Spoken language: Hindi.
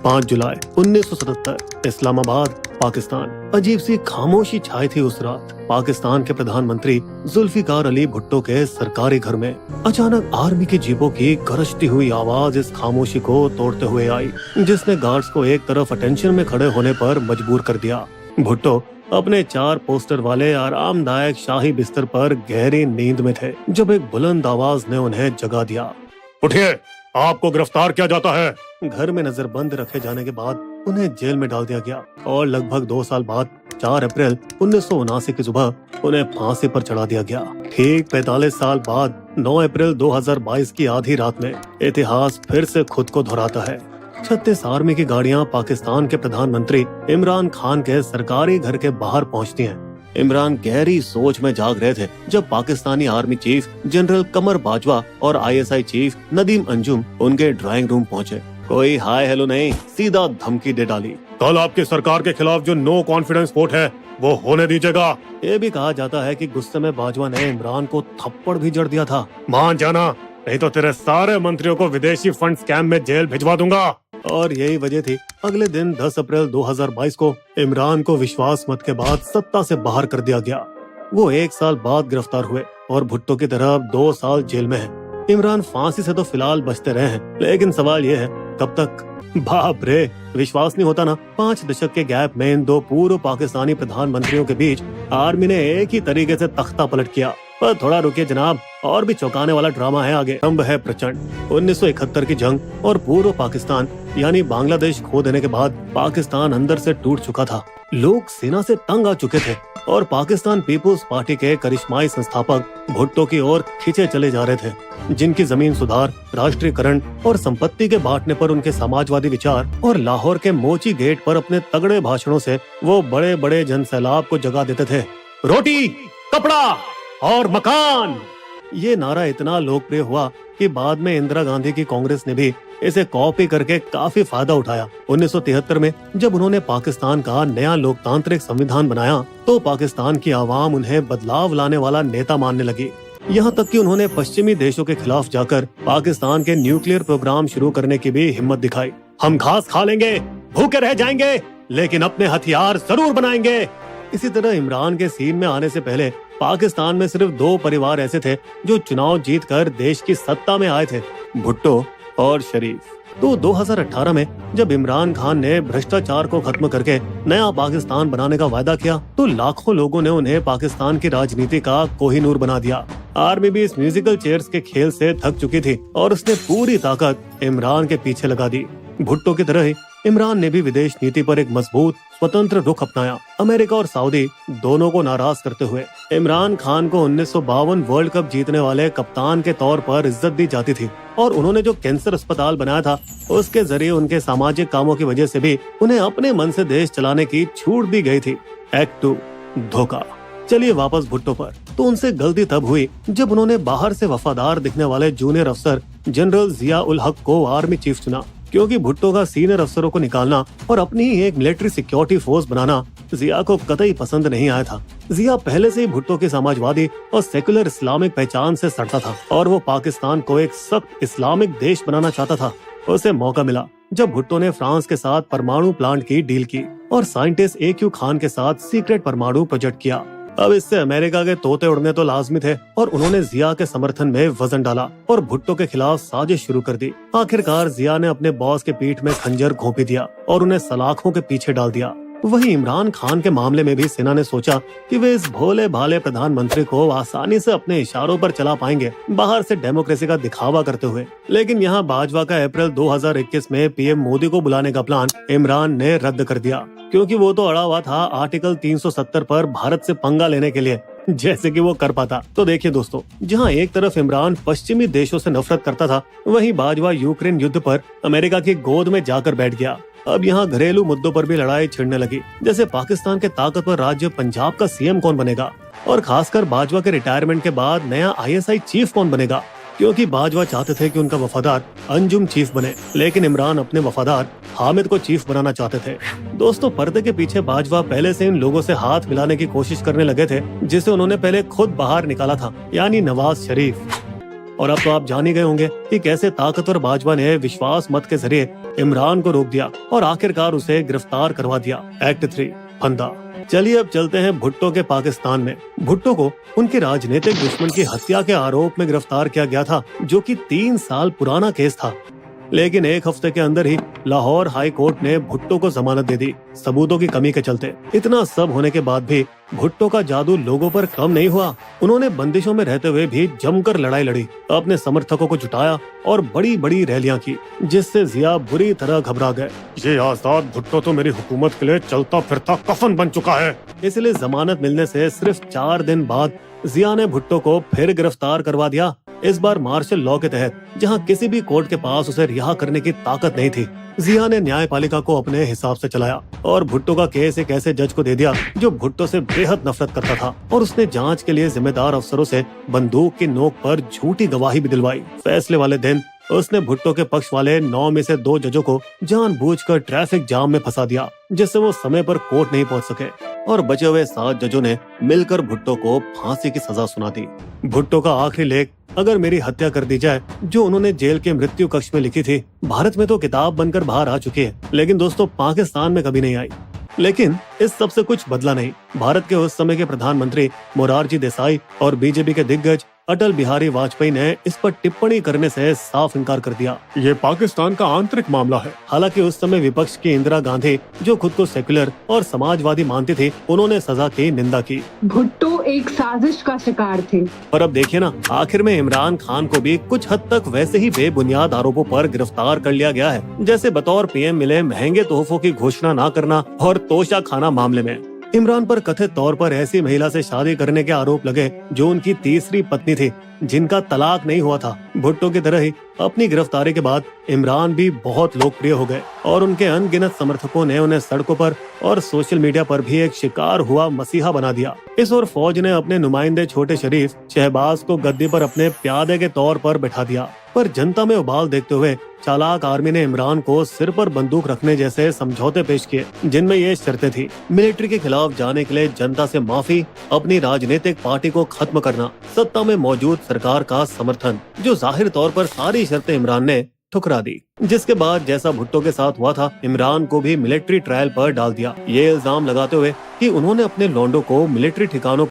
5 जुलाई 1977 इस्लामाबाद, पाकिस्तान। अजीब सी खामोशी छाई थी उस रात पाकिस्तान के प्रधानमंत्री जुल्फिकार अली भुट्टो के सरकारी घर में। अचानक आर्मी की जीपों की गरजती हुई आवाज इस खामोशी को तोड़ते हुए आई, जिसने गार्ड्स को एक तरफ अटेंशन में खड़े होने पर मजबूर कर दिया। भुट्टो अपने 4 पोस्टर वाले आरामदायक शाही बिस्तर पर गहरी नींद में थे जब एक बुलंद आवाज ने उन्हें जगा दिया। उठिए, आपको गिरफ्तार किया जाता है। घर में नजरबंद रखे जाने के बाद उन्हें जेल में डाल दिया गया और लगभग 2 साल बाद 4 अप्रैल 1979 की सुबह उन्हें फांसी पर चढ़ा दिया गया। ठीक 45 साल बाद 9 अप्रैल 2022 की आधी रात में इतिहास फिर से खुद को दोहराता है। 36 आर्मी की गाड़ियां पाकिस्तान के प्रधानमंत्री इमरान खान के सरकारी घर के बाहर पहुंचती हैं। इमरान गहरी सोच में जाग रहे थे जब पाकिस्तानी आर्मी चीफ जनरल कमर बाजवा और ISI चीफ नदीम अंजुम उनके ड्राइंग रूम पहुंचे। कोई हाय हेलो नहीं, सीधा धमकी दे डाली। कल आपकी सरकार के खिलाफ जो नो कॉन्फिडेंस वोट है वो होने दीजिएगा। ये भी कहा जाता है कि गुस्से में बाजवा ने इमरान को थप्पड़ भी जड़ दिया था। मान जाना, नहीं तो तेरे सारे मंत्रियों को विदेशी फंड स्कैम में जेल भिजवा दूंगा। और यही वजह थी अगले दिन 10 अप्रैल 2022 को इमरान को विश्वास मत के बाद सत्ता से बाहर कर दिया गया। वो 1 साल बाद गिरफ्तार हुए और भुट्टो की तरह 2 साल जेल में हैं। इमरान फांसी से तो फिलहाल बचते रहे हैं, लेकिन सवाल ये है कब तक? बाप रे, विश्वास नहीं होता ना। 5 दशक के गैप में इन 2 पूर्व पाकिस्तानी प्रधानमंत्रियों के बीच आर्मी ने एक ही तरीके से तख्ता पलट किया। पर थोड़ा रुकिए जनाब, और भी चौंकाने वाला ड्रामा है आगे। स्तंभ है प्रचंड। 1971 की जंग और पूर्व पाकिस्तान यानी बांग्लादेश खो देने के बाद पाकिस्तान अंदर से टूट चुका था। लोग सेना से तंग आ चुके थे और पाकिस्तान पीपुल्स पार्टी के करिश्माई संस्थापक भुट्टो की ओर खींचे चले जा रहे थे, जिनकी जमीन सुधार, राष्ट्रीयकरण और संपत्ति के बांटने पर उनके समाजवादी विचार और लाहौर के मोची गेट पर अपने तगड़े भाषणों से वो बड़े बड़े जनसैलाब को जगा देते थे। रोटी, कपड़ा और मकान, ये नारा इतना लोकप्रिय हुआ कि बाद में इंदिरा गांधी की कांग्रेस ने भी इसे कॉपी करके काफी फायदा उठाया। 1973 में जब उन्होंने पाकिस्तान का नया लोकतांत्रिक संविधान बनाया तो पाकिस्तान की आवाम उन्हें बदलाव लाने वाला नेता मानने लगी। यहाँ तक कि उन्होंने पश्चिमी देशों के खिलाफ जाकर पाकिस्तान के न्यूक्लियर प्रोग्राम शुरू करने की भी हिम्मत दिखाई। हम घास खा लेंगे, भूखे रह जाएंगे, लेकिन अपने हथियार जरूर बनाएंगे। इसी तरह इमरान के सीन में आने से पहले पाकिस्तान में सिर्फ 2 परिवार ऐसे थे जो चुनाव जीतकर देश की सत्ता में आए थे, भुट्टो और शरीफ। तो 2018 में जब इमरान खान ने भ्रष्टाचार को खत्म करके नया पाकिस्तान बनाने का वादा किया तो लाखों लोगों ने उन्हें पाकिस्तान की राजनीति का कोहिनूर बना दिया। आर्मी भी इस म्यूजिकल चेयर्स के खेल से थक चुकी थी और उसने पूरी ताकत इमरान के पीछे लगा दी। भुट्टो की तरह ही इमरान ने भी विदेश नीति पर एक मजबूत स्वतंत्र रुख अपनाया, अमेरिका और सऊदी दोनों को नाराज करते हुए। इमरान खान को 1952 वर्ल्ड कप जीतने वाले कप्तान के तौर पर इज्जत दी जाती थी और उन्होंने जो कैंसर अस्पताल बनाया था उसके जरिए उनके सामाजिक कामों की वजह से भी उन्हें अपने मन से देश चलाने की छूट दी गई थी। एक्ट 2, धोखा। चलिए वापस भुट्टो पर। तो उनसे गलती तब हुई जब उन्होंने बाहर से वफादार दिखने वाले जूनियर अफसर जनरल जिया उल हक को आर्मी चीफ चुना, क्योंकि भुट्टो का सीनियर अफसरों को निकालना और अपनी ही एक मिलिट्री सिक्योरिटी फोर्स बनाना जिया को कतई पसंद नहीं आया था। जिया पहले से ही भुट्टो की समाजवादी और सेकुलर इस्लामिक पहचान से सड़ता था और वो पाकिस्तान को एक सख्त इस्लामिक देश बनाना चाहता था। उसे मौका मिला जब भुट्टो ने फ्रांस के साथ परमाणु प्लांट की डील की और साइंटिस्ट AQ खान के साथ सीक्रेट परमाणु प्रोजेक्ट किया। अब इससे अमेरिका के तोते उड़ने तो लाजमी थे और उन्होंने जिया के समर्थन में वजन डाला और भुट्टो के खिलाफ साजिश शुरू कर दी। आखिरकार जिया ने अपने बॉस के पीठ में खंजर घोंपी दिया और उन्हें सलाखों के पीछे डाल दिया। वहीं इमरान खान के मामले में भी सेना ने सोचा कि वे इस भोले भाले प्रधानमंत्री को आसानी से अपने इशारों पर चला पाएंगे, बाहर से डेमोक्रेसी का दिखावा करते हुए। लेकिन यहाँ बाजवा का अप्रैल 2021 में PM मोदी को बुलाने का प्लान इमरान ने रद्द कर दिया, क्योंकि वो तो अड़ा हुआ था आर्टिकल 370 पर भारत से पंगा लेने के लिए, जैसे कि वो कर पाता। तो देखिए दोस्तों, जहां एक तरफ इमरान पश्चिमी देशों से नफरत करता था, वहीं बाजवा यूक्रेन युद्ध पर अमेरिका की गोद में जाकर बैठ गया। अब यहाँ घरेलू मुद्दों पर भी लड़ाई छिड़ने लगी, जैसे पाकिस्तान के ताकतवर राज्य पंजाब का CM कौन बनेगा और खासकर बाजवा के रिटायरमेंट के बाद नया ISI चीफ कौन बनेगा, क्योंकि बाजवा चाहते थे कि उनका वफादार अंजुम चीफ बने, लेकिन इमरान अपने वफादार हामिद को चीफ बनाना चाहते थे। दोस्तों, पर्दे के पीछे बाजवा पहले से इन लोगों से हाथ मिलाने की कोशिश करने लगे थे, जिसे उन्होंने पहले खुद बाहर निकाला था, यानी नवाज शरीफ। और अब तो आप जान ही गए होंगे कि कैसे ताकतवर बाजवा ने विश्वास मत के जरिए इमरान को रोक दिया और आखिरकार उसे गिरफ्तार करवा दिया। एक्ट 3 फंदा। चलिए अब चलते हैं भुट्टो के पाकिस्तान में। भुट्टो को उनके राजनीतिक दुश्मन की हत्या के आरोप में गिरफ्तार किया गया था, जो कि 3 साल पुराना केस था। लेकिन एक हफ्ते के अंदर ही लाहौर हाई कोर्ट ने भुट्टो को जमानत दे दी, सबूतों की कमी के चलते। इतना सब होने के बाद भी भुट्टो का जादू लोगों पर कम नहीं हुआ। उन्होंने बंदिशों में रहते हुए भी जमकर लड़ाई लड़ी, अपने समर्थकों को जुटाया और बड़ी बड़ी रैलियां की, जिससे जिया बुरी तरह घबरा गए। ये आजाद भुट्टो तो मेरी हुकूमत के लिए चलता फिरता कफन बन चुका है। इसलिए जमानत मिलने से सिर्फ 4 दिन बाद जिया ने भुट्टो को फिर गिरफ्तार करवा दिया, इस बार मार्शल लॉ के तहत, जहां किसी भी कोर्ट के पास उसे रिहा करने की ताकत नहीं थी। जिया ने न्यायपालिका को अपने हिसाब से चलाया और भुट्टो का केस एक ऐसे जज को दे दिया जो भुट्टो से बेहद नफरत करता था, और उसने जांच के लिए जिम्मेदार अफसरों से बंदूक की नोक पर झूठी गवाही भी दिलवाई। फैसले वाले दिन उसने भुट्टो के पक्ष वाले 9 में से 2 जजों को जानबूझकर ट्रैफिक जाम में फंसा दिया, जिससे वो समय पर कोर्ट नहीं पहुंच सके, और बचे हुए 7 जजों ने मिलकर भुट्टो को फांसी की सजा सुना दी। भुट्टो का आखिरी लेख, अगर मेरी हत्या कर दी जाए, जो उन्होंने जेल के मृत्यु कक्ष में लिखी थी, भारत में तो किताब बनकर बाहर आ चुकी है, लेकिन दोस्तों पाकिस्तान में कभी नहीं आई। लेकिन इस सब से कुछ बदला नहीं। भारत के उस समय के प्रधानमंत्री मोरारजी देसाई और बीजेपी के दिग्गज अटल बिहारी वाजपेयी ने इस पर टिप्पणी करने से साफ इनकार कर दिया। ये पाकिस्तान का आंतरिक मामला है। हालांकि उस समय विपक्ष की इंदिरा गांधी, जो खुद को सेक्युलर और समाजवादी मानती थी, उन्होंने सजा की निंदा की। भुट्टो एक साजिश का शिकार थे। पर अब देखिए ना, आखिर में इमरान खान को भी कुछ हद तक वैसे ही बेबुनियाद आरोपों पर गिरफ्तार कर लिया गया है, जैसे बतौर पीएम मिले महंगे तोहफों की घोषणा न करना और तोशा खाना मामले में। इमरान पर कथित तौर पर ऐसी महिला से शादी करने के आरोप लगे जो उनकी तीसरी पत्नी थी, जिनका तलाक नहीं हुआ था। भुट्टो की तरह ही अपनी गिरफ्तारी के बाद इमरान भी बहुत लोकप्रिय हो गए और उनके अनगिनत समर्थकों ने उन्हें सड़कों पर और सोशल मीडिया पर भी एक शिकार हुआ मसीहा बना दिया। इस ओर फौज ने अपने नुमाइंदे छोटे शरीफ शहबाज को गद्दी पर अपने प्यादे के तौर पर बैठा दिया, पर जनता में उबाल देखते हुए चालाक आर्मी ने इमरान को सिर पर बंदूक रखने जैसे समझौते पेश किए, जिनमें ये शर्तें थी: मिलिट्री के खिलाफ जाने के लिए जनता से माफी, अपनी राजनीतिक पार्टी को खत्म करना, सत्ता में मौजूद सरकार का समर्थन, जो जाहिर तौर पर सारी शर्तें इमरान ने ठुकरा दी। जिसके बाद जैसा भुट्टो के साथ हुआ था, इमरान को भी मिलिट्री ट्रायल पर डाल दिया, ये इल्जाम लगाते हुए कि उन्होंने अपने लौंडों को मिलिट्री ठिकानों